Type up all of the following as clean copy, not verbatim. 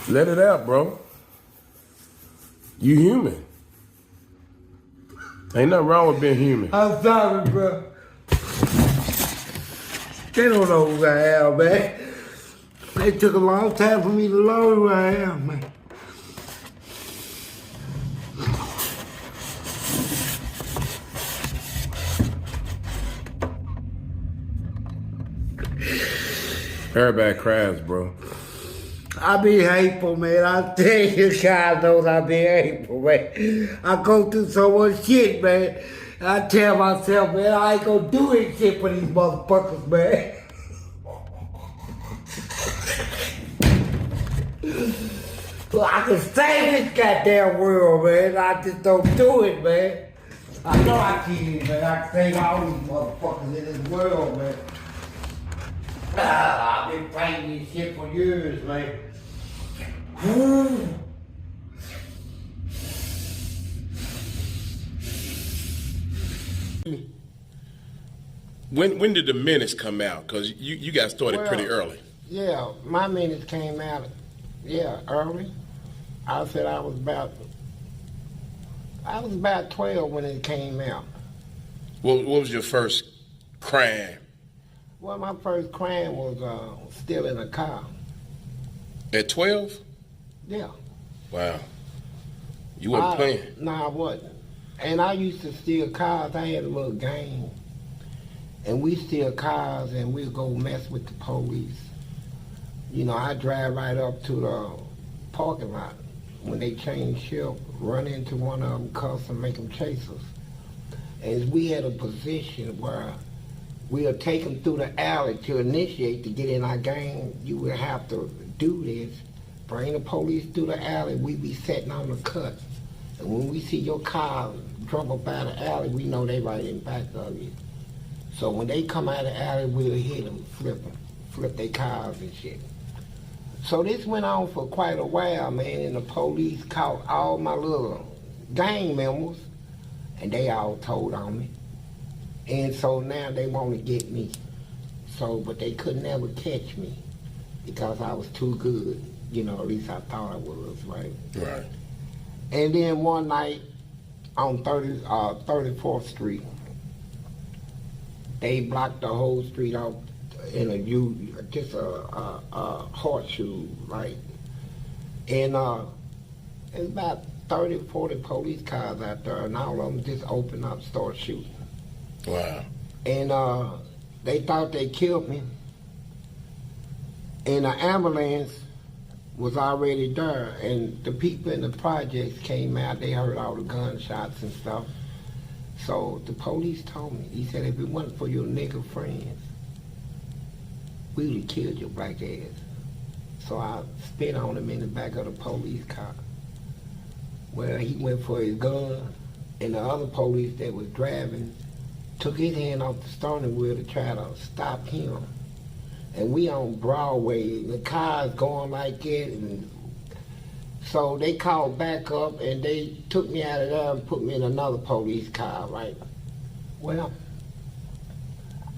Let it out, bro. You human. Ain't nothing wrong with being human. I'm sorry, bro. They don't know who I am, man. It took a long time for me to learn who I am, man. Everybody cries, bro. I be hateful, man. I tell you, guys knows I be hateful, man. I go through so much shit, man. I tell myself, man, I ain't gonna do this shit for these motherfuckers, man. Well, I can save this goddamn world, man. I just don't do it, man. I know I can, man. I can save all these motherfuckers in this world, man. I've been fighting this shit for years, man. When did the minutes come out? Because you got started pretty early. Yeah, my minutes came out, early. I said I was about 12 when it came out. What was your first crime? Well, my first crime was stealing a car. At 12? Yeah. Wow. You wasn't playing? No, I wasn't. And I used to steal cars. I had a little gang. And we steal cars and we'd go mess with the police. You know, I drive right up to the parking lot. When they change shift, run into one of them, cuss and make them chase us. And we had a position where we'll take them through the alley to initiate to get in our gang. You would have to do this. Bring the police through the alley. We be sitting on the cut. And when we see your car trouble by the alley, we know they right in back of you. So when they come out of the alley, we'll hit them, flip their cars and shit. So this went on for quite a while, man, and the police caught all my little gang members, and they all told on me. And so now they want to get me. So, but they could never catch me because I was too good. You know, at least I thought I was, right? Right. And then one night on 34th Street, they blocked the whole street off in just a horseshoe, right? And there's about 30, 40 police cars out there, and all of them just open up, start shooting. Wow. And they thought they killed me. And the ambulance was already there, and the people in the projects came out, they heard all the gunshots and stuff. So the police told me, he said, if it wasn't for your nigger friends, we would have killed your black ass. So I spit on him in the back of the police car. Well, he went for his gun, and the other police that was driving took his hand off the steering wheel to try to stop him. And we on Broadway, the car's going like that, and so they called back up and they took me out of there and put me in another police car, right? Well,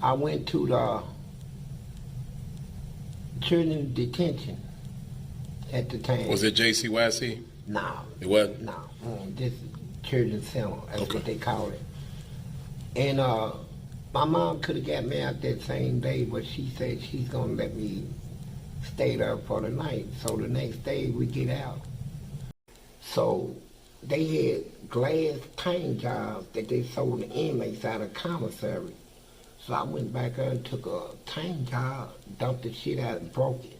I went to the children's detention at the time. Was it JCYC? No. It wasn't? No, this children's center, that's okay. What they call it. And my mom could have got me out that same day, but she said she's gonna let me stay there for the night. So the next day we get out. So they had glass paint jobs that they sold the inmates out of commissary. So I went back there and took a paint job, dumped the shit out and broke it.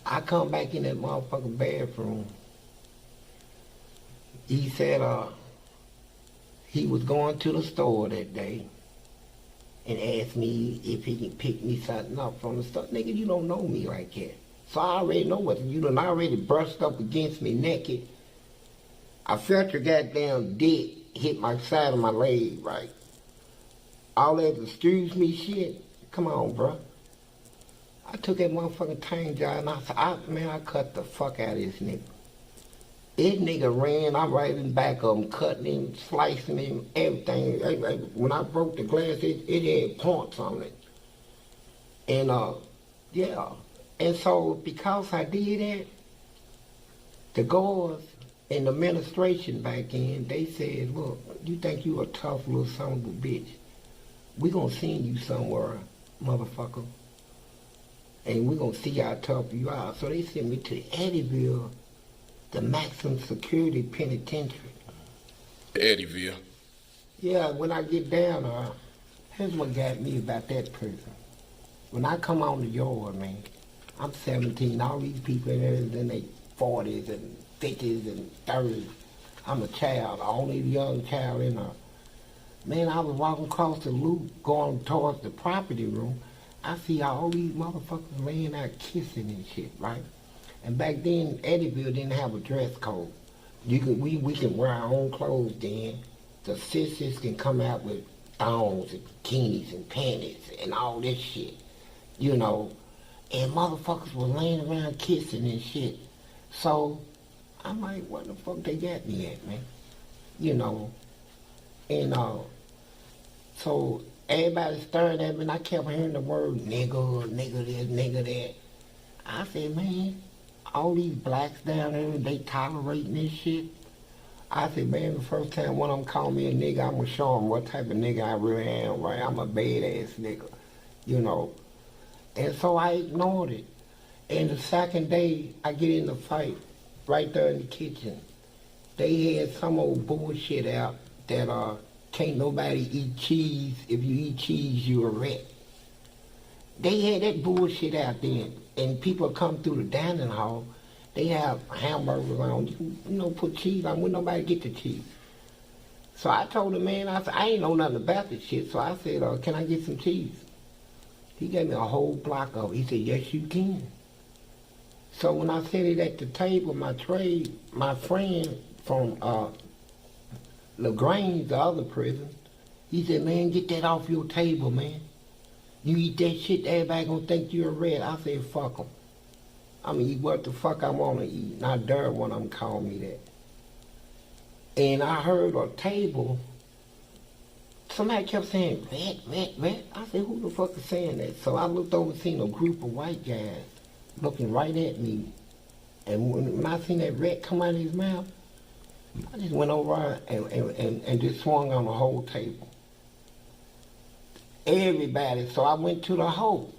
I come back in that motherfucking bathroom. He said he was going to the store that day and asked me if he can pick me something up from the store. Nigga, you don't know me like that. So I already know what you done already brushed up against me naked. I felt your goddamn dick hit my side of my leg, right? All that excuse me shit. Come on, bro. I took that motherfucking tank job and I said, man, I cut the fuck out of this nigga. This nigga ran, I'm right in back of him, cutting him, slicing him, everything. When I broke the glass, it had points on it. And yeah. And so because I did that, The guards in the administration back in, they said, look, you think you a tough little son of a bitch. We gonna send you somewhere, motherfucker. And we gonna see how tough you are. So they sent me to Eddyville, the maximum security penitentiary. Eddyville. Yeah, when I get down there, here's what got me about that prison. When I come on the yard, man, I'm 17, all these people in there is in their 40s and 50s and 30s. I'm a child, the only young child in there. Man, I was walking across the loop, going towards the property room. I see all these motherfuckers laying out kissing and shit, right? And back then, Eddyville didn't have a dress code. We can wear our own clothes then. The sisters can come out with thongs and bikinis and panties and all this shit, you know. And motherfuckers was laying around kissing and shit. So I'm like, what the fuck they got me at, man? You know. And so everybody staring at me, and I kept hearing the word nigga, nigga this, nigga that. I said, man, all these blacks down there, they tolerating this shit. I said, man, the first time one of them called me a nigga, I'm gonna show them what type of nigga I really am, right? I'm a badass nigga, you know. And so I ignored it. And the second day, I get in the fight right there in the kitchen. They had some old bullshit out that can't nobody eat cheese. If you eat cheese, you a rat. They had that bullshit out then. And people come through the dining hall, they have hamburgers on, you know, put cheese on, when nobody get the cheese. So I told the man, I said, I ain't know nothing about this shit, so I said, can I get some cheese? He gave me a whole block of it. He said, yes, you can. So when I said it at the table, my friend from LaGrange, the other prison, he said, man, get that off your table, man. You eat that shit, everybody gonna think you're a rat. I said, fuck 'em. I'm gonna eat what the fuck I wanna eat. And I dare one of them call me that. And I heard a table, somebody kept saying, rat. I said, who the fuck is saying that? So I looked over and seen a group of white guys looking right at me. And when I seen that rat come out of his mouth, I just went over and just swung on the whole table. Everybody, so I went to the hole.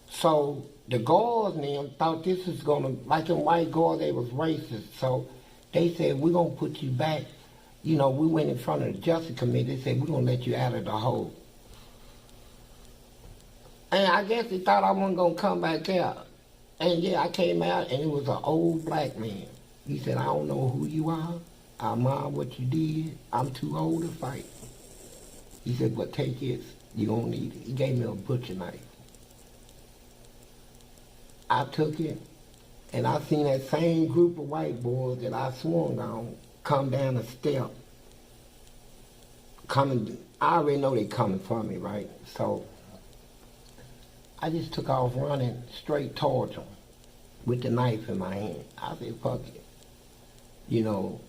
So the guards and them thought this was gonna, like in white guards, they was racist. So they said, we're gonna put you back. You know, we went in front of the Justice Committee, they said, we're gonna let you out of the hole. And I guess they thought I wasn't gonna come back out. And yeah, I came out and it was an old black man. He said, I don't know who you are, I mind what you did, I'm too old to fight. He said, but take this, you don't need it. He gave me a butcher knife. I took it, and I seen that same group of white boys that I swung on come down the step. I already know they coming for me, right? So I just took off running straight towards them with the knife in my hand. I said, fuck it. You know,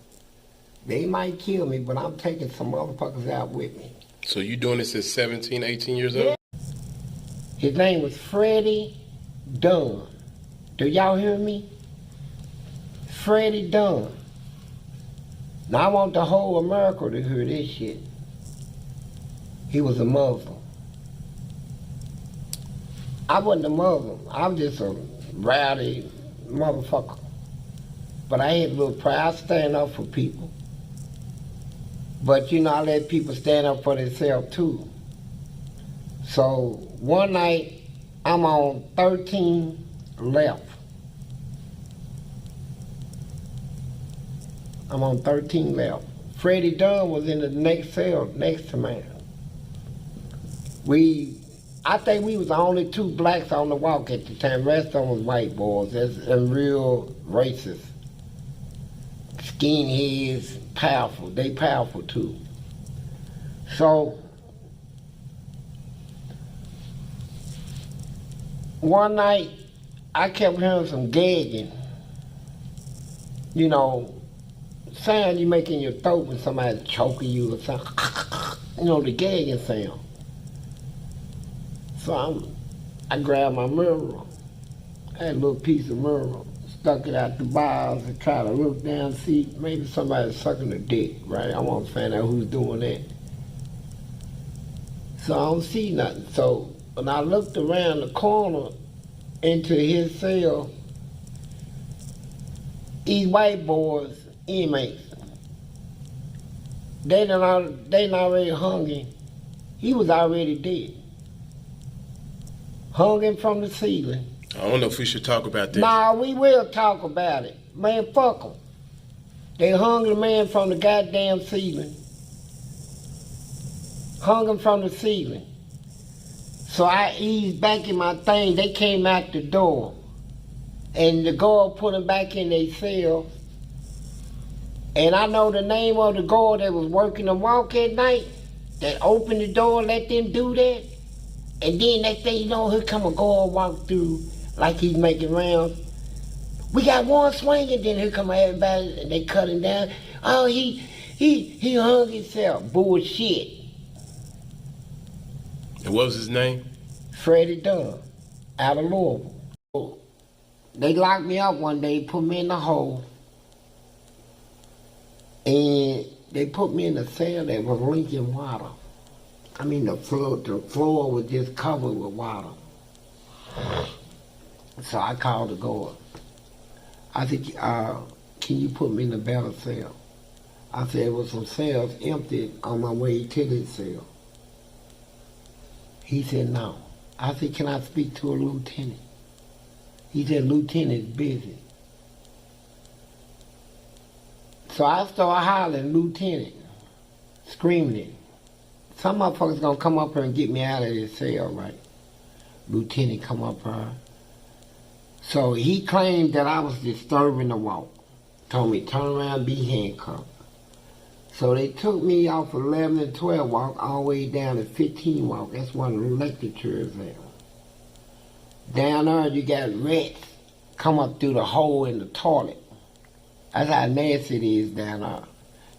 they might kill me, but I'm taking some motherfuckers out with me. So you doing this at 17, 18 years old? His name was Freddie Dunn. Do y'all hear me? Freddie Dunn. Now I want the whole America to hear this shit. He was a Muslim. I wasn't a Muslim. I was just a rowdy motherfucker. But I had a little pride. I stand up for people. But you know, I let people stand up for themselves too. So one night, I'm on 13 left. I'm on 13 left. Freddie Dunn was in the next cell next to mine. I think we was the only two blacks on the walk at the time. The rest of them was white boys. That's real racist. Skinheads, powerful. They powerful too. So one night, I kept hearing some gagging. You know, sound you make in your throat when somebody's choking you or something. You know, the gagging sound. So I grabbed my mirror. I had a little piece of mirror, stuck it out the bars and try to look down, see maybe somebody's sucking a dick, right? I want to find out who's doing that. So I don't see nothing. So when I looked around the corner into his cell, these white boys, inmates, they already hung him. He was already dead. Hung him from the ceiling. I don't know if we should talk about that. Nah, we will talk about it. Man, fuck them. They hung the man from the goddamn ceiling. Hung him from the ceiling. So I eased back in my thing. They came out the door. And the guard put him back in their cell. And I know the name of the guard that was working the walk at night, that opened the door and let them do that. And then next thing you know, here come a guard walk through like he's making rounds. We got one swinging, then here come everybody and they cut him down. Oh, he hung himself. Bullshit. And what was his name? Freddie Dunn, out of Louisville. They locked me up one day, put me in the hole, and they put me in a cell that was leaking water. I mean, the floor was just covered with water. So I called the guard. I said, can you put me in a better cell? I said, there was some cells empty on my way to this cell. He said, no. I said, can I speak to a lieutenant? He said, lieutenant's busy. So I started hollering, lieutenant, screaming it. Some motherfuckers gonna come up here and get me out of this cell, right? Lieutenant come up here. So he claimed that I was disturbing the walk. Told me, turn around, be handcuffed. So they took me off 11 and 12 walk all the way down to 15 walk. That's one of the lectures there. Down there you got rats come up through the hole in the toilet. That's how nasty it is down there.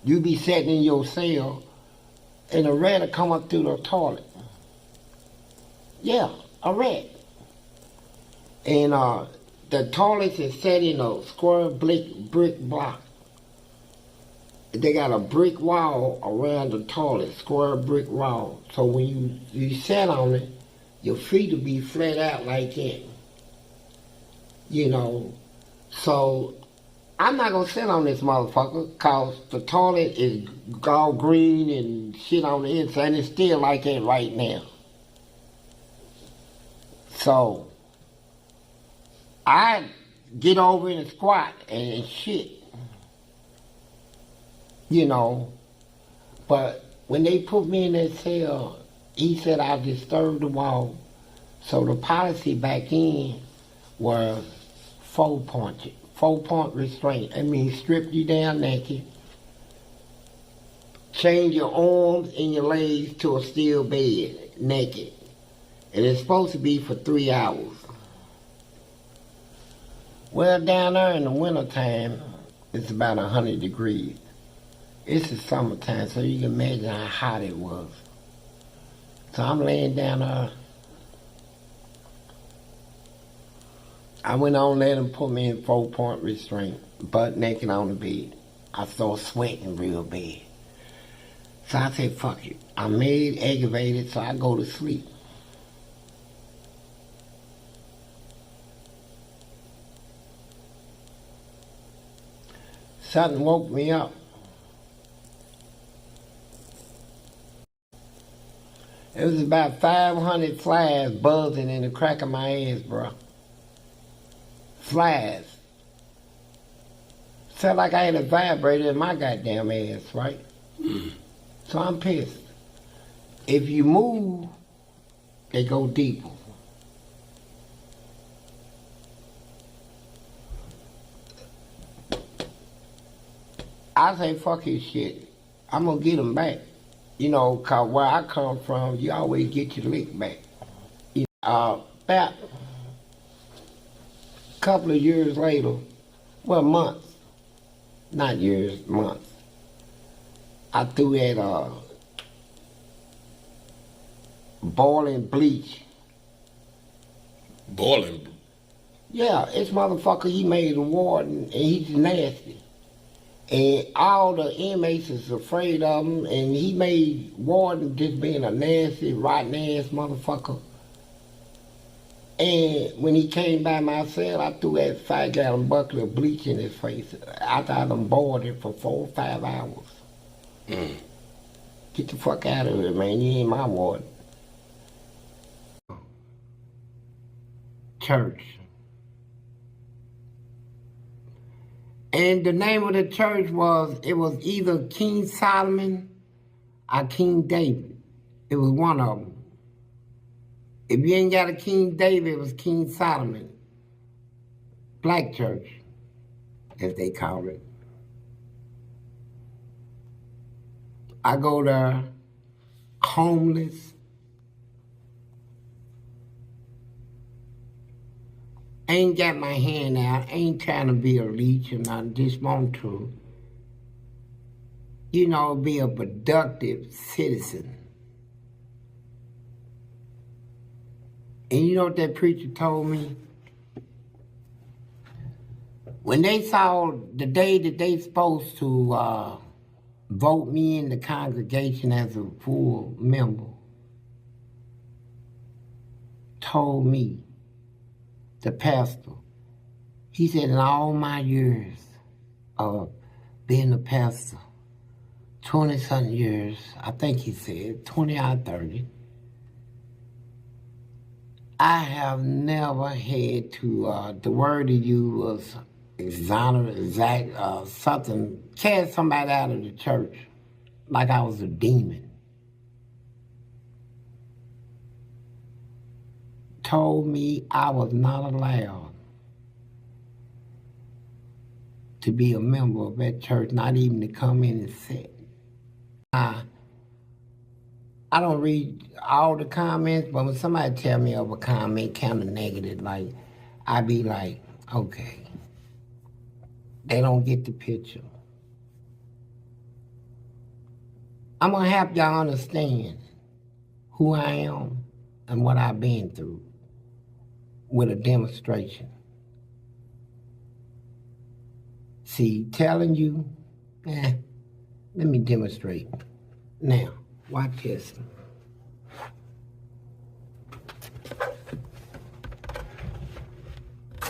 You be sitting in your cell and a rat will come up through the toilet. Yeah, a rat. And the toilet is set in a square brick block. They got a brick wall around the toilet, square brick wall. So when you sit on it, your feet will be flat out like that. You know, so I'm not gonna sit on this motherfucker cause the toilet is all green and shit on the inside and it's still like that right now. So I get over and squat and shit. You know, but when they put me in that cell, he said I disturbed the wall. So the policy back in was 4-point restraint. I mean, strip you down naked, change your arms and your legs to a steel bed, naked. And it's supposed to be for 3 hours. Well, down there in the wintertime, it's about 100 degrees. It's the summertime, so you can imagine how hot it was. So I'm laying down there. I went on, let them put me in 4-point restraint, butt naked on the bed. I started sweating real bad. So I said, fuck it. I'm made, aggravated, so I go to sleep. Something woke me up. It was about 500 flies buzzing in the crack of my ass, bro. Flies. Felt like I had a vibrator in my goddamn ass, right? So I'm pissed. If you move, they go deeper. I say, fuck his shit. I'm gonna get him back. You know, cause where I come from, you always get your lick back. You know, about a couple of years later, well, months, not years, months, I threw that boiling bleach. Boiling? Yeah, this motherfucker, he made a warden, and he's nasty. And all the inmates is afraid of him, and he made warden just being a nasty, rotten ass motherfucker. And when he came by my cell, I threw that 5-gallon bucket of bleach in his face after I done boiled it for 4 or 5 hours. Get the fuck out of here, man. You ain't my warden. Church. And the name of the church was either King Solomon or King David. It was one of them. If you ain't got a King David, it was King Solomon. Black church, as they call it. I go there homeless. Ain't got my hand out. Ain't trying to be a leech and I just want to, be a productive citizen. And you know what that preacher told me? When they saw the day that they supposed to vote me in the congregation as a full member, told me, the pastor, he said, in all my years of being a pastor, 20-something years, I think he said, 20 or 30, I have never had to, the word he used was something, cast somebody out of the church like I was a demon. Told me I was not allowed to be a member of that church, not even to come in and sit. I don't read all the comments, but when somebody tell me of a comment kind of negative, like, I be like, okay, they don't get the picture. I'm gonna help y'all understand who I am and what I've been through with a demonstration. See, telling you, let me demonstrate. Now, watch this.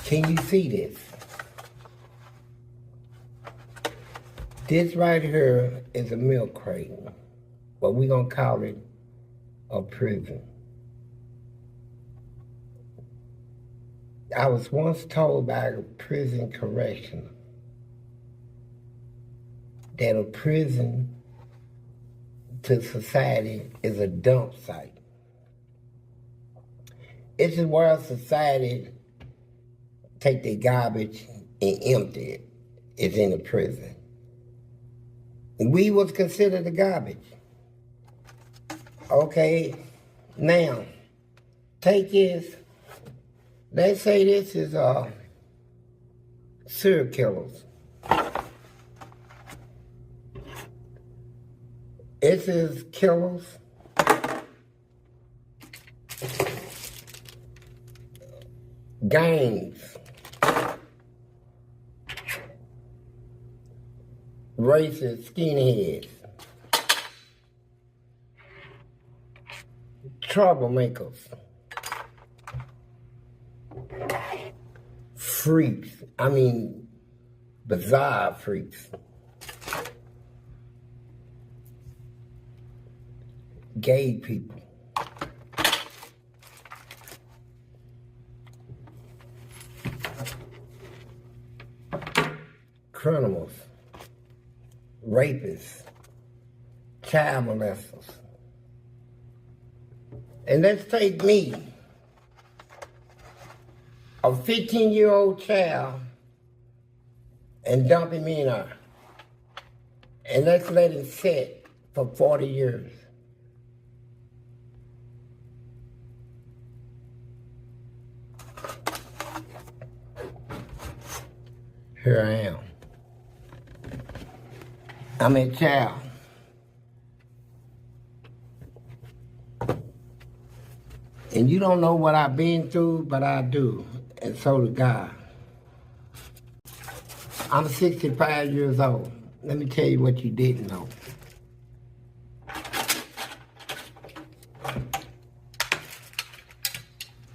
Can you see this? This right here is a milk crate, but we're gonna call it a prison. I was once told by a prison correctional that a prison to society is a dump site. It's where society take their garbage and empty it. It's in a prison. And we was considered the garbage. Okay, now, take this. They say this is serial killers. This is killers. Gangs. Racist skinheads. Troublemakers. Freaks. Bizarre freaks. Gay people. Criminals. Rapists. Child molesters. And let's take me, a 15-year-old child, and dump him in her. And let's let him sit for 40 years. Here I am. I'm a child. And you don't know what I've been through, but I do. and so did God. I'm 65 years old. Let me tell you what you didn't know.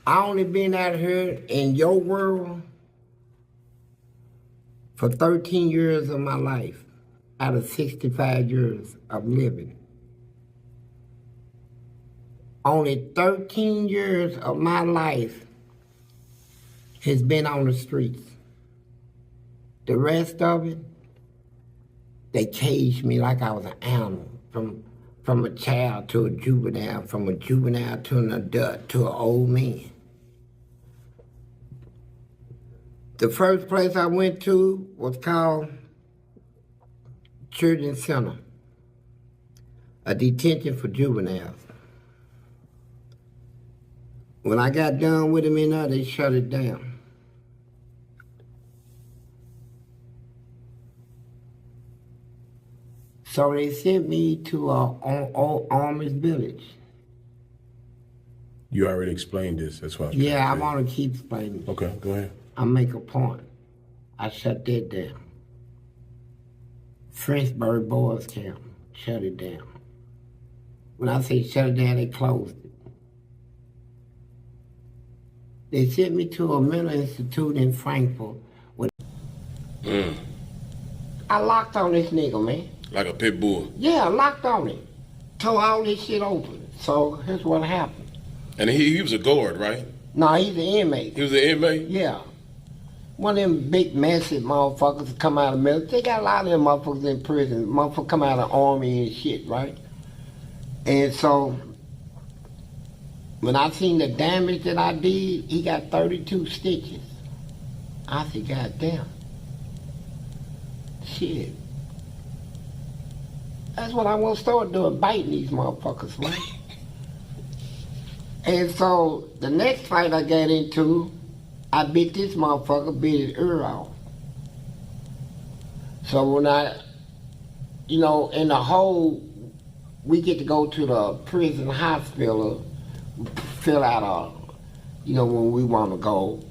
I only been out here in your world for 13 years of my life out of 65 years of living. Only 13 years of my life has been on the streets. The rest of it, they caged me like I was an animal, from a child to a juvenile, from a juvenile to an adult to an old man. The first place I went to was called Children's Center, a detention for juveniles. When I got done with them in there, they shut it down. So they sent me to Army's Village. You already explained this. That's why. Yeah, I want to keep explaining. Okay, go ahead. I make a point. I shut that down. Frenchburg Boys Camp, shut it down. When I say shut it down, they closed it. They sent me to a mental institute in Frankfurt. I locked on this nigga, man. Like a pit bull. Yeah, I locked on him. Tore all this shit open. So here's what happened. And he was a guard, right? No, he's an inmate. He was an inmate? Yeah. One of them big, massive motherfuckers that come out of the military. They got a lot of them motherfuckers in prison. Motherfuckers come out of the army and shit, right? And so, when I seen the damage that I did, he got 32 stitches. I said, God damn. Shit. That's what I want to start doing, biting these motherfuckers, right? And so, the next fight I got into, I bit this motherfucker, bit his ear off. So when in the whole, we get to go to the prison hospital, fill out when we want to go.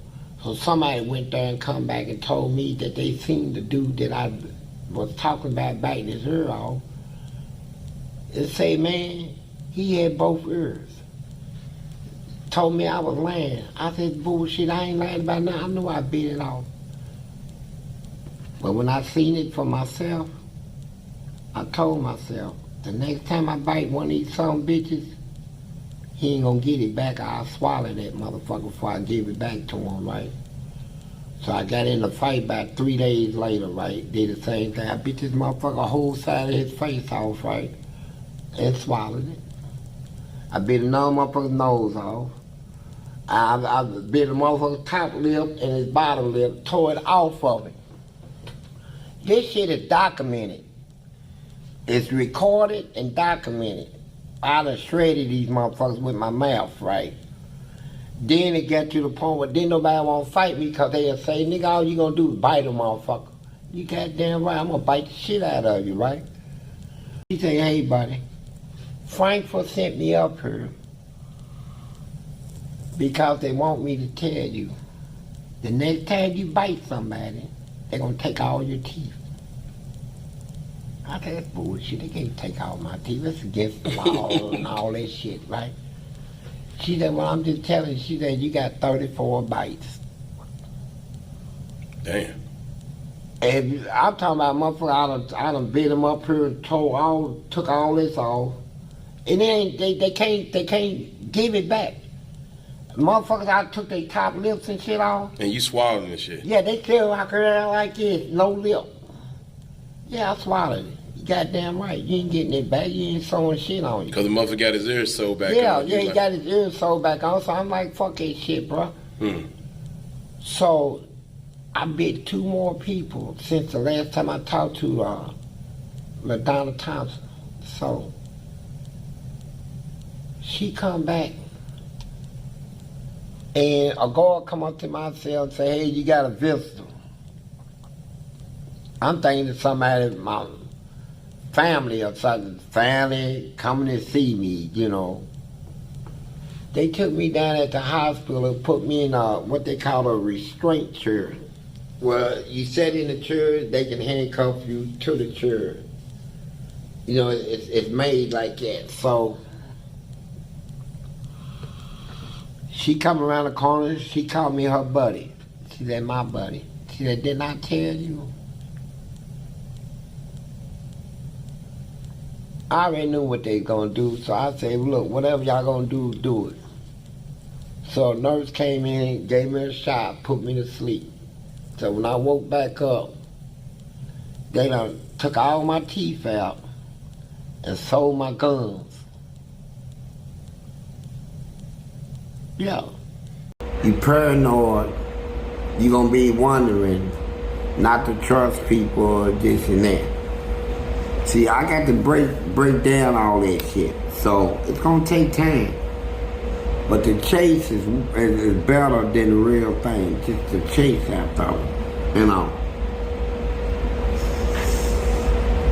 So somebody went there and come back and told me that they seen the dude that I was talking about biting his ear off. And say, man, he had both ears. Told me I was lying. I said, bullshit, I ain't lying about nothing. I knew I bit it off. But when I seen it for myself, I told myself, the next time I bite one of these some bitches, he ain't gonna get it back. I'll swallow that motherfucker before I give it back to him, right? So I got in the fight about 3 days later, right? Did the same thing. I bit this motherfucker a whole side of his face off, right? And swallowed it. I bit another motherfucker's nose off. I bit a motherfucker's top lip and his bottom lip, tore it off of it. This shit is documented. It's recorded and documented. I done shredded these motherfuckers with my mouth, right? Then it got to the point where didn't nobody want to fight me because they'll say, nigga, all you gonna do is bite a motherfucker. You goddamn right, I'm gonna bite the shit out of you, right? He say, hey, buddy, Frankfurt sent me up here because they want me to tell you, the next time you bite somebody, they're gonna take all your teeth. I said, that's bullshit, they can't take all my teeth, that's against the law and all that shit, right? She said, well, I'm just telling you, she said, you got 34 bites. Damn. And I'm talking about motherfucker, I done beat them up here and took all this off. And then they can't give it back. Motherfuckers, I took their top lips and shit off. And you swallowed this shit? Yeah, they still walk around like this, no lip. Yeah, I swallowed it. You goddamn right. You ain't getting it back. You ain't sewing shit on you. Because the motherfucker got his ears sewed back on. Yeah, he got his ears sewed back on. So I'm like, fuck that shit, bro. So I bit 2 more people since the last time I talked to LaDonna Thompson. So she come back and a guard come up to my cell and say, hey, you got a visitor. I'm thinking that somebody, my family or something, family coming to see me, you know. They took me down at the hospital and put me in what they call a restraint chair. Well, you sit in the chair, they can handcuff you to the chair. You know, it's made like that. So she come around the corner, she called me her buddy. She said, my buddy. She said, didn't I tell you? I already knew what they gonna do, so I said, look, whatever y'all gonna do, do it. So a nurse came in, gave me a shot, put me to sleep. So when I woke back up, they done took all my teeth out and sold my gums. Yeah. You paranoid, you gonna be wondering not to trust people or this and that. See, I got to break down all that shit, so it's gonna take time. But the chase is better than the real thing, just the chase after it, you know.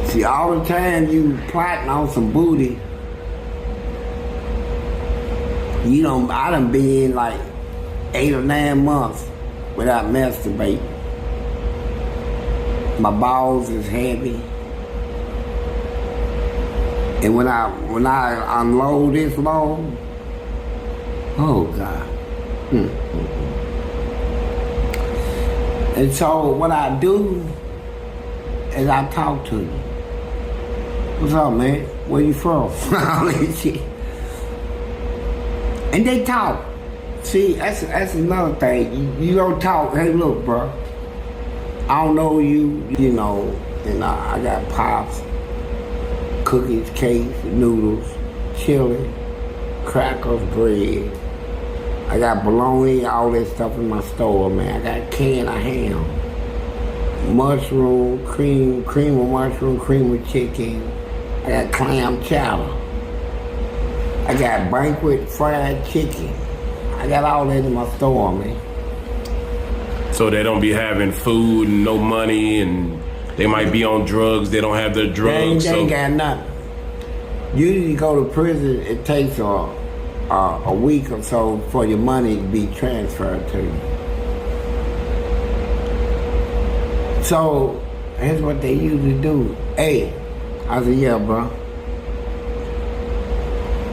See, all the time you plotting on some booty, I done been like 8 or 9 months without masturbating. My balls is heavy. And when I unload this load, oh God. And so what I do is I talk to you. What's up, man? Where you from? All that shit. And they talk. See, that's another thing. You don't talk. Hey, look, bro. I don't know you, and I got pops, cookies, cakes, noodles, chili, crackers, bread. I got bologna, all that stuff in my store, man. I got can of ham, mushroom, cream of mushroom, cream of chicken. I got clam chowder. I got banquet fried chicken. I got all that in my store, man. So they don't be having food and no money, and they might be on drugs. They don't have their drugs. They ain't got nothing. Usually you go to prison, it takes a week or so for your money to be transferred to you. So here's what they usually do. Hey, I said, yeah, bro.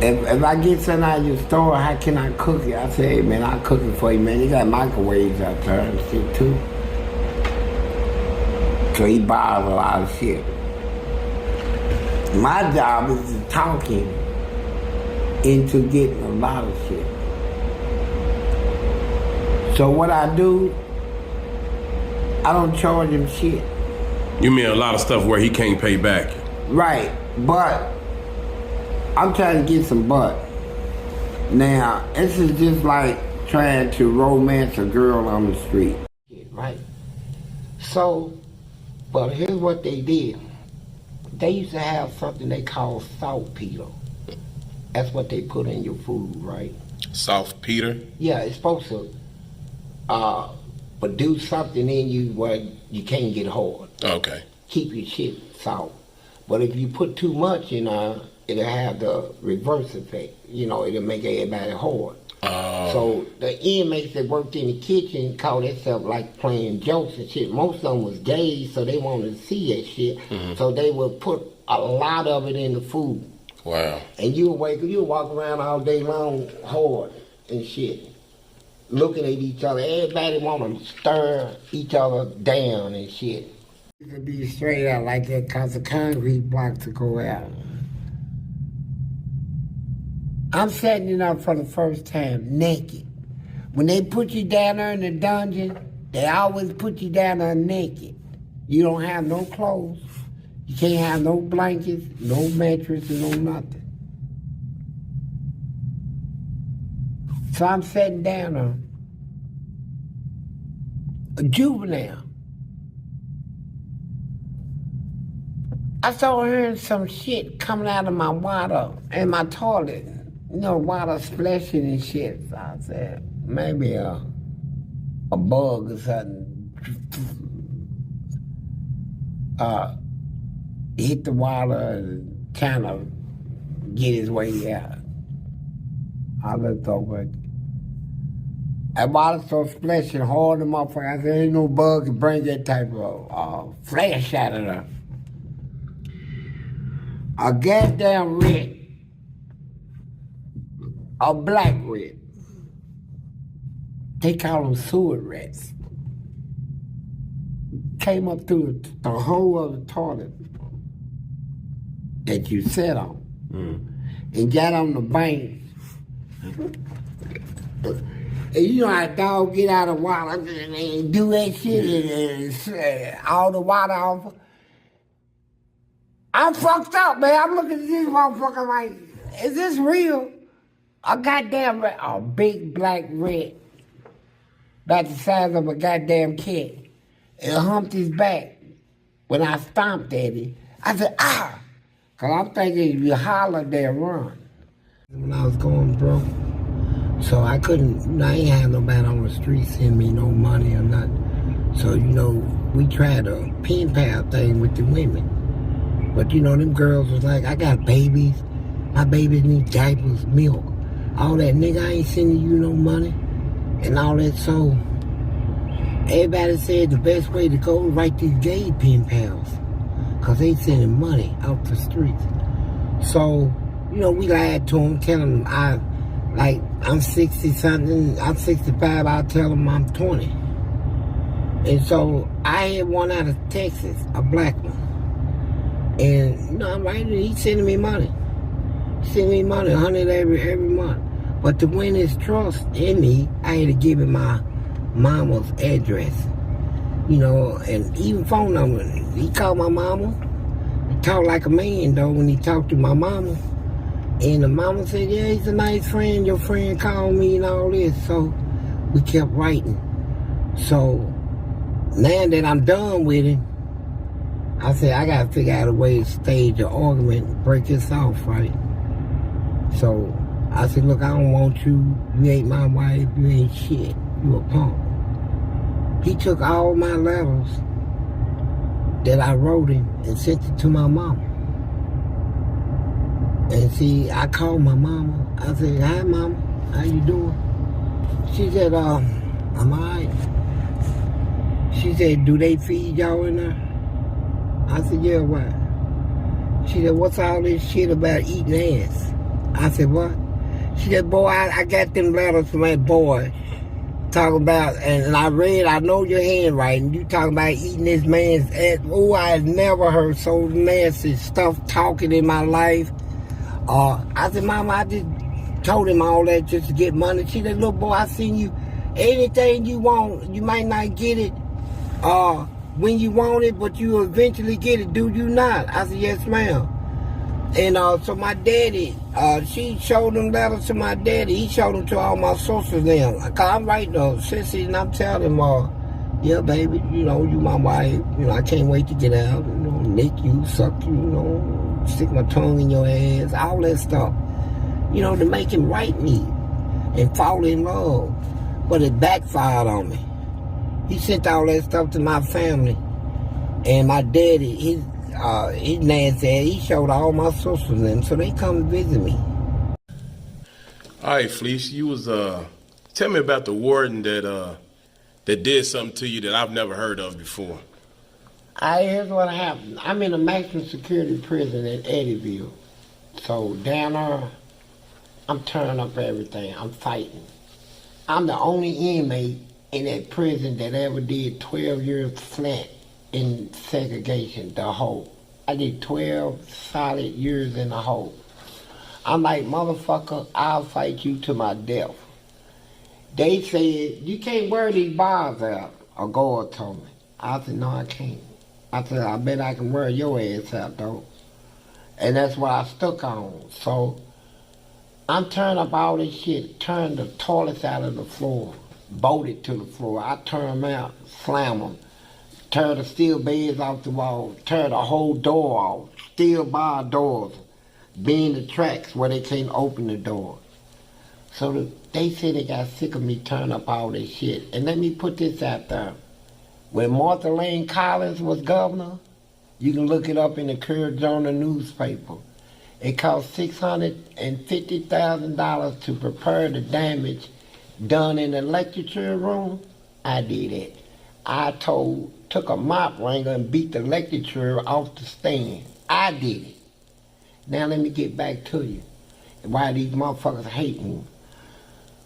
If I get something out of your store, how can I cook it? I say, hey, man, I'll cook it for you, man. They got microwaves out there and shit, too. So he buys a lot of shit. My job is to talk him into getting a lot of shit. So what I do, I don't charge him shit. You mean a lot of stuff where he can't pay back? Right, but I'm trying to get some butt. Now, this is just like trying to romance a girl on the street. Right? So, but here's what they did. They used to have something they call saltpeter. That's what they put in your food, right? Saltpeter? Yeah, it's supposed to produce something in you where you can't get hard. Okay. Keep your shit salt. But if you put too much in it'll have the reverse effect. It'll make everybody hard. So the inmates that worked in the kitchen called themselves like playing jokes and shit. Most of them was gay, so they wanted to see that shit. Mm-hmm. So they would put a lot of it in the food. Wow. And you'll walk around all day long hard and shit, looking at each other. Everybody want to stir each other down and shit. It could be straight out like that because the concrete blocks to go out. I'm setting it up for the first time, naked. When they put you down there in the dungeon, they always put you down there naked. You don't have no clothes. You can't have no blankets, no mattress, and no nothing. So I'm sitting down there. A juvenile. I started hearing some shit coming out of my water in my toilet. Water splashing and shit. So I said, maybe a bug or something hit the water and kind of get his way out. I looked over. And water started splashing hard in the motherfucker. I said, ain't no bug can bring that type of flash out of there. A goddamn rat. A black rat. They call them sewer rats. Came up through the hole of the toilet that you sat on and got on the bank. And you know how a dog get out of water and do that shit and all the water off. I'm fucked up, man. I'm looking at this motherfucker like, is this real? A goddamn rat, a big black rat, about the size of a goddamn cat. It humped his back. When I stomped at it, I said, ah! Cause I'm thinking if you holler, they'll run. When I was going broke, so I ain't have nobody on the street send me no money or nothing. So, we tried a pen pal thing with the women. But, them girls was like, I got babies. My babies need diapers, milk. All that, nigga, I ain't sending you no money. And all that, so everybody said the best way to go is write these gay pen pals. Cause they sending money out the streets. So, we lied to them, telling them I'm 60-something, I'm 65, I'll tell them I'm 20. And so I had one out of Texas, a black one. And, I'm writing, he's sending me money. Send me money, $100 every month. But to win his trust in me, I had to give him my mama's address. And even phone number. He called my mama. He talked like a man, though, when he talked to my mama. And the mama said, yeah, he's a nice friend. Your friend called me and all this. So we kept writing. So now that I'm done with him, I said, I got to figure out a way to stage an argument, break this off, right? So I said, look, I don't want you. You ain't my wife. You ain't shit. You a punk. He took all my letters that I wrote him and sent it to my mama. And see, I called my mama. I said, hi, mama. How you doing? She said, I'm all right. She said, do they feed y'all in there? I said, yeah, why? She said, what's all this shit about eating ass? I said, what? She said, boy, I got them letters from that boy talking about, and I read, I know your handwriting, you talking about eating this man's ass. Oh, I had never heard so nasty stuff talking in my life. I said, Mama, I just told him all that just to get money. She said, little boy, I seen you, anything you want, you might not get it when you want it, but you eventually get it, do you not? I said, yes, ma'am. And so my daddy, she showed them letters to my daddy. He showed them to all my sisters now. I'm writing those sissies and I'm telling them, yeah, baby, you my wife. I can't wait to get out. Nick you, suck you, stick my tongue in your ass, all that stuff. To make him write me and fall in love. But it backfired on me. He sent all that stuff to my family. And my daddy, his nasty ass, he showed all my sisters and so they come visit me. All right, Fleece, you was tell me about the warden that did something to you that I've never heard of before. Here's what happened. I'm in a maximum security prison in Eddyville. So down there, I'm turning up everything. I'm fighting. I'm the only inmate in that prison that ever did 12 years flat in segregation, the hole. I did 12 solid years in the hole. I'm like, motherfucker, I'll fight you to my death. They said, you can't wear these bars out, a guard told me. I said, no, I can't. I said, I bet I can wear your ass out, though. And that's what I stuck on. So I'm turning up all this shit, turn the toilets out of the floor, bolt it to the floor. I turn them out, slam them, tear the steel beds off the wall, tear the whole door off, steel bar doors, bend the tracks where they can't open the door. So they said they got sick of me turning up all this shit. And let me put this out there. When Martha Lane Collins was governor, you can look it up in the Courier Journal newspaper. It cost $650,000 to repair the damage done in the lecture room. I did it. I took a mop wranger and beat the lecture off the stand. I did it. Now let me get back to you. Why these motherfuckers hate me.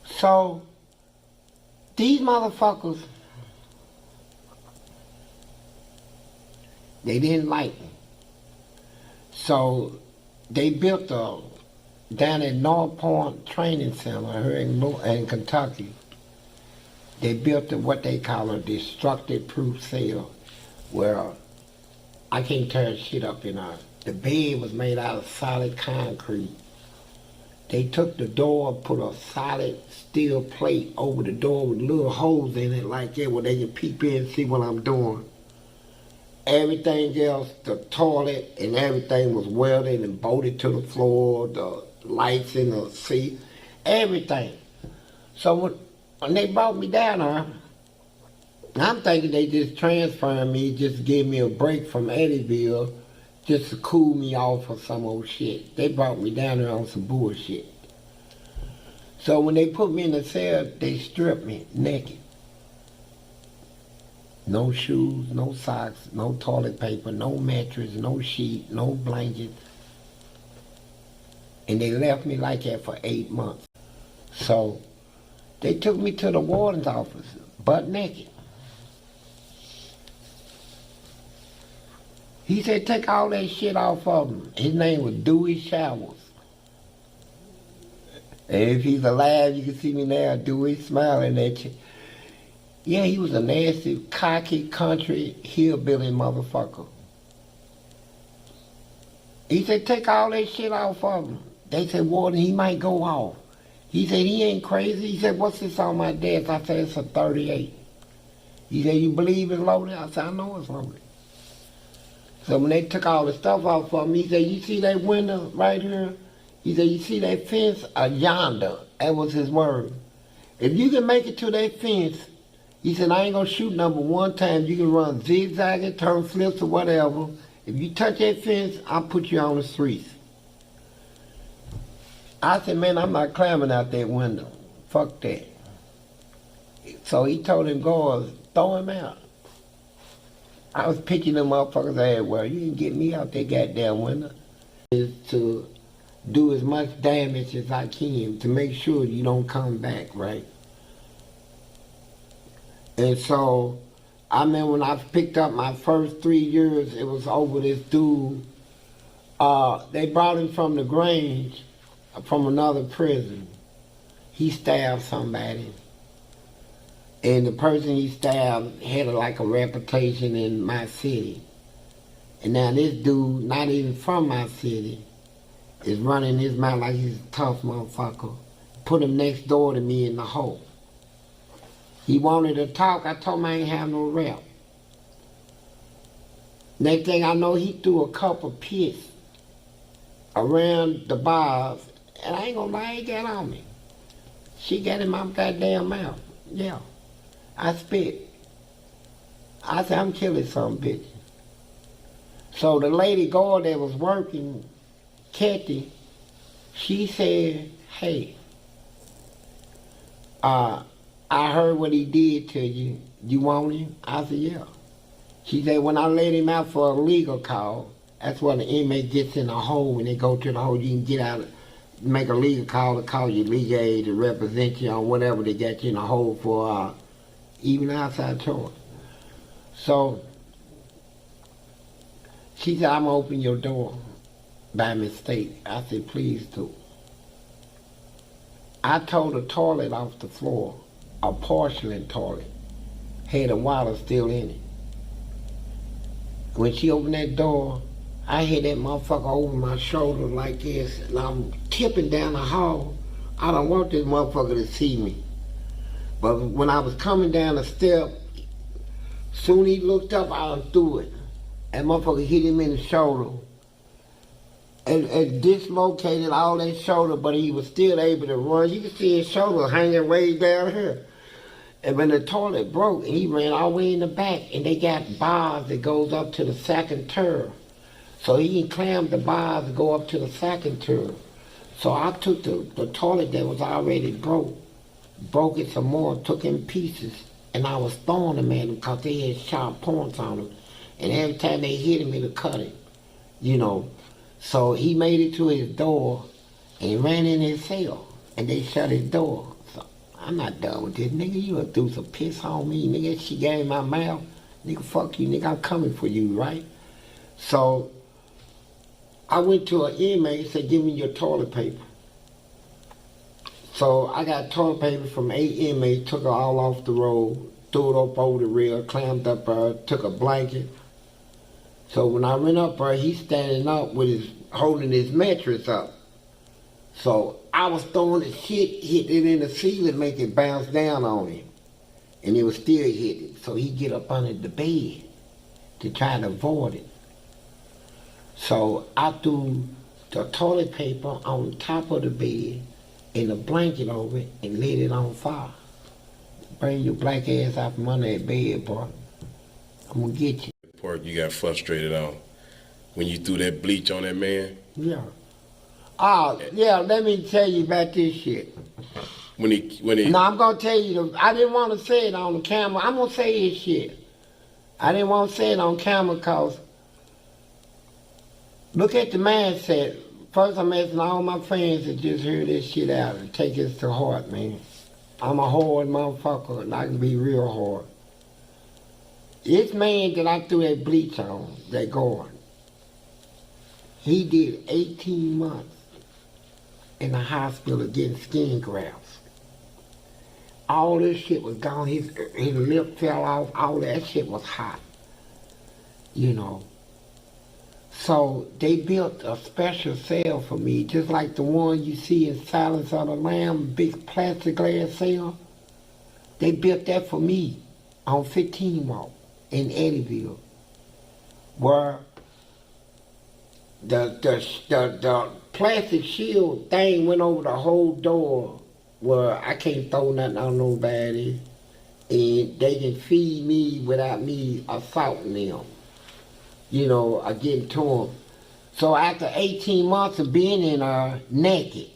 So, these motherfuckers, they didn't like me. So, they built down at North Point Training Center here in Kentucky. They built what they call a destructive proof cell, where I can't tear shit up in there. The bed was made out of solid concrete. They took the door, put a solid steel plate over the door with little holes in it like that where they can peep in and see what I'm doing. Everything else, the toilet and everything was welded and bolted to the floor, the lights in the seat, everything. So when they brought me down there, I'm thinking they just transferred me, just give me a break from Eddyville, just to cool me off or some old shit. They brought me down there on some bullshit. So when they put me in the cell, they stripped me naked. No shoes, no socks, no toilet paper, no mattress, no sheet, no blanket. And they left me like that for 8 months. So they took me to the warden's office, butt naked. He said, take all that shit off of him. His name was Dewey Showers. And if he's alive, you can see me now, Dewey smiling at you. Yeah, he was a nasty, cocky, country, hillbilly motherfucker. He said, take all that shit off of him. They said, Warden, he might go off. He said, he ain't crazy. He said, what's this on my desk? I said, it's a 38. He said, you believe it's loaded? I said, I know it's loaded. So when they took all the stuff off of me, he said, you see that window right here? He said, you see that fence? Yonder. That was his word. If you can make it to that fence, he said, I ain't gonna shoot number one time. You can run zigzagging, turn flips or whatever. If you touch that fence, I'll put you on the streets. I said, man, I'm not climbing out that window. Fuck that. So he told them guards, throw him out. I was pitching them motherfuckers everywhere. You can get me out that goddamn window. Is to do as much damage as I can to make sure you don't come back, right? And so, I remember when I picked up my first 3 years, it was over this dude. They brought him from the Grange, from another prison. He stabbed somebody. And the person he stabbed had like a reputation in my city. And now this dude, not even from my city, is running his mouth like he's a tough motherfucker. Put him next door to me in the hole. He wanted to talk. I told him I ain't have no rep. Next thing I know, he threw a cup of piss around the bars. And I ain't gonna lie, he got on me. She got in my goddamn mouth. Yeah. I spit. I said, I'm killing some bitch. So the lady guard that was working, Kathy, she said, hey, I heard what he did to you. You want him? I said, yeah. She said, when I let him out for a legal call, that's when the inmate gets in a hole. When they go to the hole, you can get out, make a legal call to call your legal aid to represent you on whatever they got you in a hole for, even outside choice. So, she said, I'm going to open your door by mistake. I said, please do. I tore the toilet off the floor, a porcelain toilet, had the water still in it. When she opened that door, I had that motherfucker over my shoulder like this, and I'm tipping down the hall. I don't want this motherfucker to see me. But when I was coming down the step, soon he looked up, I done threw it. That motherfucker hit him in the shoulder. And dislocated all that shoulder, but he was still able to run. You can see his shoulder hanging way down here. And when the toilet broke, he ran all the way in the back, and they got bars that goes up to the second turn. So he clammed the bars to go up to the second turn. So I took the toilet that was already broke it some more, took it in pieces, and I was throwing them at him because they had sharp points on them. And every time they hit him, to cut it, you know. So he made it to his door and he ran in his cell and they shut his door. So I'm not done with this, nigga. You done threw some piss on me, nigga. She got in my mouth. Nigga, fuck you, nigga. I'm coming for you, right? So I went to an inmate and said, give me your toilet paper. So I got toilet paper from 8 inmates, took it all off the road, threw it up over the rail, clammed up her, took a blanket. So when I went up there, he's standing up with holding his mattress up. So I was throwing the shit, hit it in the ceiling, make it bounce down on him. And it was still hitting. So he get up under the bed to try to avoid it. So I threw the toilet paper on top of the bed and a blanket over it and lit it on fire. Bring your black ass out from under that bed, boy. I'm gonna get you. Part you got frustrated on when you threw that bleach on that man? Yeah. Oh, yeah, let me tell you about this shit. When he No, I'm gonna tell you, I didn't want to say it on the camera. I'm gonna say this shit. I didn't want to say it on camera because look at the mindset. First, I'm asking all my friends to just hear this shit out and take this to heart, man. I'm a hard motherfucker and I can be real hard. This man that I threw that bleach on, that guard, he did 18 months in the hospital getting skin grafts. All this shit was gone. His lip fell off. All that shit was hot. You know. So they built a special cell for me, just like the one you see in Silence of the Lamb, big plastic glass cell. They built that for me on 15 Walk in Eddyville, where the plastic shield thing went over the whole door where I can't throw nothing on nobody and they can feed me without me assaulting them, you know, or getting to them. So after 18 months of being in there naked,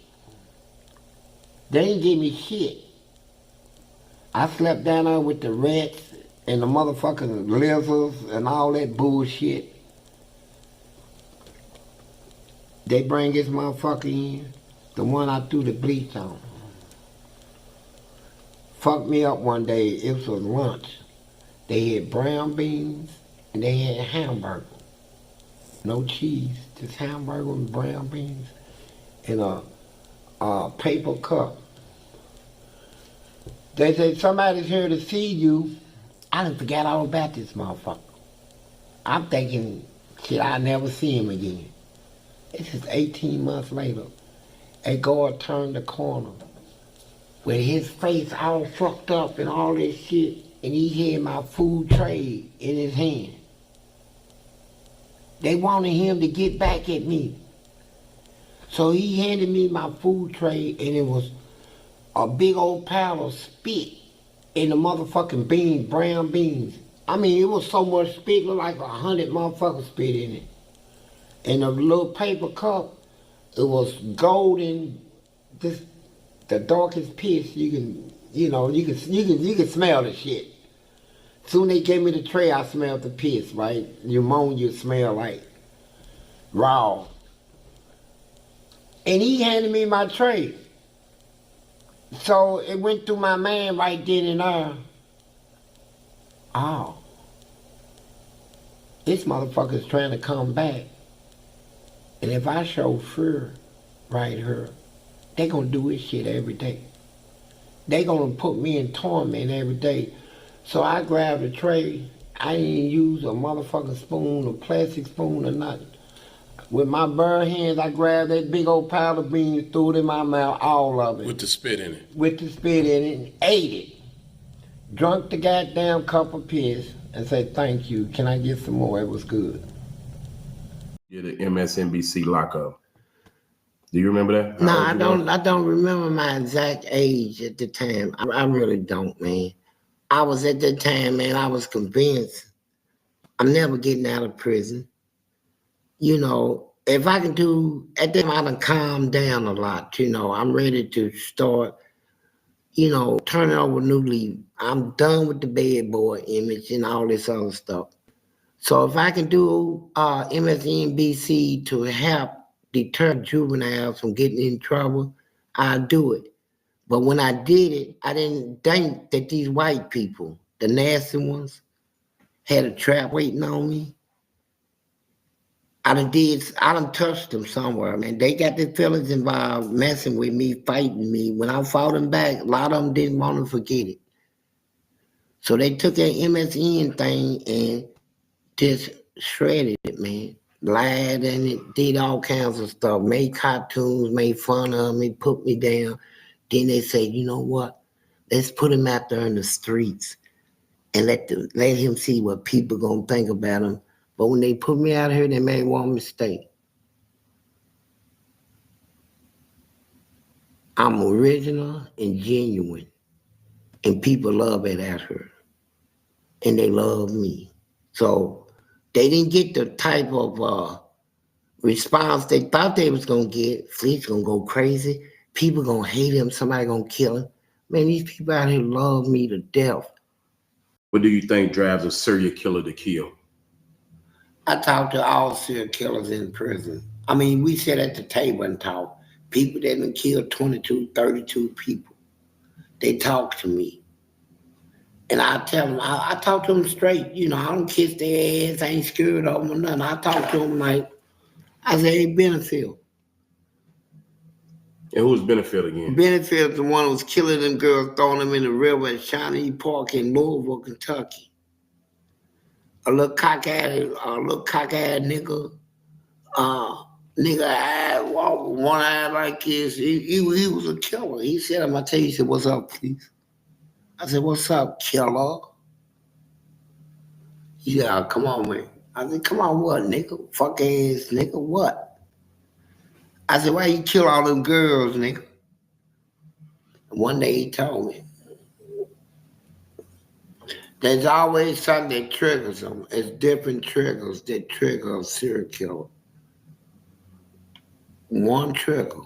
they didn't give me shit. I slept down there with the rats and the motherfucking lizards and all that bullshit. They bring this motherfucker in, the one I threw the bleach on. Fucked me up one day, it was lunch. They had brown beans and they had hamburger. No cheese, just hamburger and brown beans in a paper cup. They said, somebody's here to see you. I done forgot all about this motherfucker. I'm thinking, shit, I'll never see him again. It's just 18 months later. A guard turned the corner with his face all fucked up and all this shit, and he had my food tray in his hand. They wanted him to get back at me. So he handed me my food tray, and it was a big old pile of spit in the motherfucking beans, brown beans. I mean, it was so much spit, looked like 100 motherfuckers spit in it. And the little paper cup, it was golden, this the darkest piss you can, you can smell the shit. Soon they gave me the tray, I smelled the piss, right? Pneumonia smell like raw. And he handed me my tray. So it went through my mind right then and there. Oh, this motherfucker's trying to come back. And if I show fear right here, they gonna do this shit every day. They gonna put me in torment every day. So I grabbed a tray. I didn't use a motherfucking spoon, a plastic spoon or nothing. With my bare hands, I grabbed that big old pile of beans, threw it in my mouth, all of it. With the spit in it. With the spit in it, and ate it. Drunk the goddamn cup of piss and said, thank you, can I get some more? It was good. Yeah, the MSNBC lockup. Do you remember that? No, I don't remember my exact age at the time. I really don't, man. I was at that time, man, I was convinced I'm never getting out of prison. if I can do, at that time I done calmed down a lot, I'm ready to start, turning over a new leaf. I'm done with the bad boy image and all this other stuff. So if I can do MSNBC to help deter juveniles from getting in trouble, I'll do it. But when I did it, I didn't think that these white people, the nasty ones, had a trap waiting on me. I done touched them somewhere, man. They got their feelings involved, messing with me, fighting me. When I fought them back, a lot of them didn't want to forget it. So they took that MSN thing and just shredded it, man. Lied and it did all kinds of stuff. Made cartoons, made fun of me, put me down. Then they said, you know what? Let's put him out there in the streets and let him see what people gonna think about him. But when they put me out here, they made one mistake. I'm original and genuine, and people love it out here, and they love me. So they didn't get the type of response they thought they was gonna get. Fleece's gonna go crazy. People gonna hate him. Somebody gonna kill him. Man, these people out here love me to death. What do you think drives a serial killer to kill? I talk to all serial killers in prison. I mean, we sit at the table and talk. People that done killed 22, 32 people. They talk to me. And I tell them, I talk to them straight. I don't kiss their ass. I ain't scared of them or nothing. I talk to them like, I say, hey, Benefield. And who's Benefield again? Benefield's the one who was killing them girls, throwing them in the river at Shawnee Park in Louisville, Kentucky. A little cockeyed nigga. Nigga eye, walk with one eye like this. He was a killer. He said, I'm gonna tell you, he said, what's up, please? I said, what's up, killer? He said, oh, come on, man. I said, come on, what, nigga? Fuck ass nigga, what? I said, why you kill all them girls, nigga? One day he told me, there's always something that triggers them. It's different triggers that trigger a serial killer. One trigger.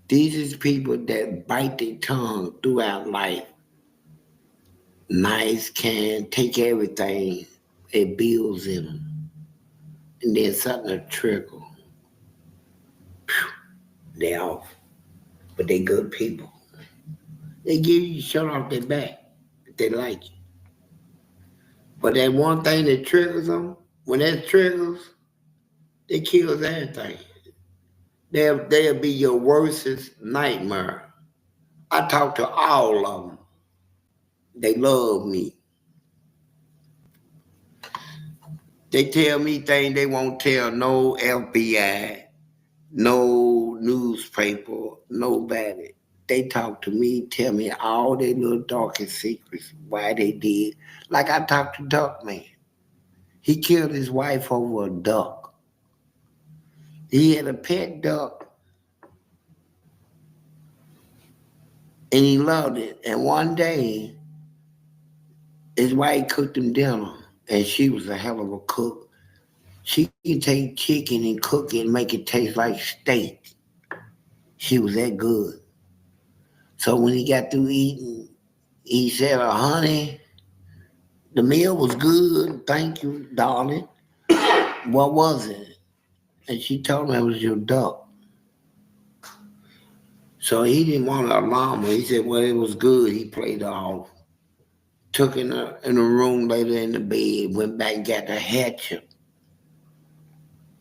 These is people that bite their tongue throughout life. Nice, can take everything. It builds in them. And then something to trigger. They off. But they good people. They give you a shirt off their back if they like you. But that one thing that triggers them, when that triggers, it kills everything. They'll be your worstest nightmare. I talk to all of them. They love me. They tell me things they won't tell no FBI, no newspaper, nobody. They talk to me, tell me all their little darkest secrets, why they did. Like I talked to Duck Man. He killed his wife over a duck. He had a pet duck, and he loved it. And one day, his wife cooked him dinner, and she was a hell of a cook. She could take chicken and cook it and make it taste like steak. She was that good. So when he got through eating, he said, honey, the meal was good. Thank you, darling. What was it? And she told him it was your duck. So he didn't want to alarm her. He said, well, it was good. He played it off. Took in the room later in the bed, went back and got the hatchet.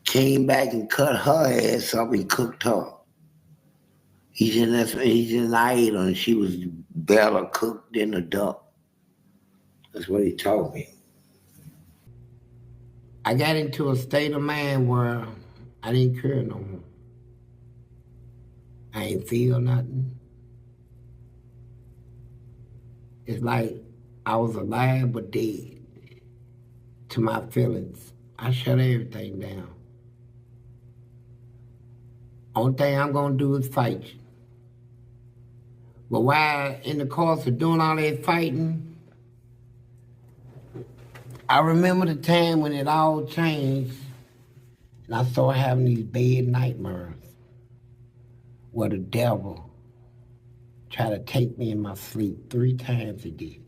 Came back and cut her ass up and cooked her. He said, I ate her and she was better cooked than a duck. That's what he told me. I got into a state of mind where I didn't care no more. I ain't feel nothing. It's like I was alive but dead to my feelings. I shut everything down. Only thing I'm gonna do is fight you. But while in the course of doing all that fighting, I remember the time when it all changed And I started having these bad nightmares where the devil tried to take me in my sleep. 3 times he did.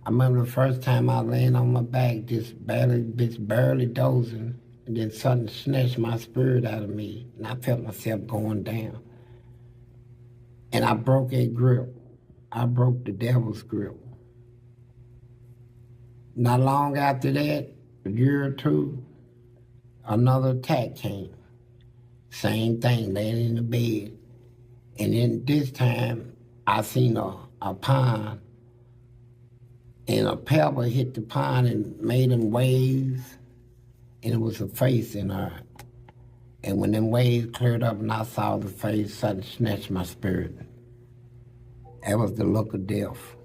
I remember the first time I laying on my back, just barely dozing, and then something snatched my spirit out of me, and I felt myself going down. And I broke a grip. I broke the devil's grip. Not long after that, a year or two, another attack came. Same thing, laying in the bed. And then this time, I seen a pond, and a pebble hit the pond and made them waves, and it was a face in her. And when them waves cleared up and I saw the face, something snatched my spirit. That was the look of death.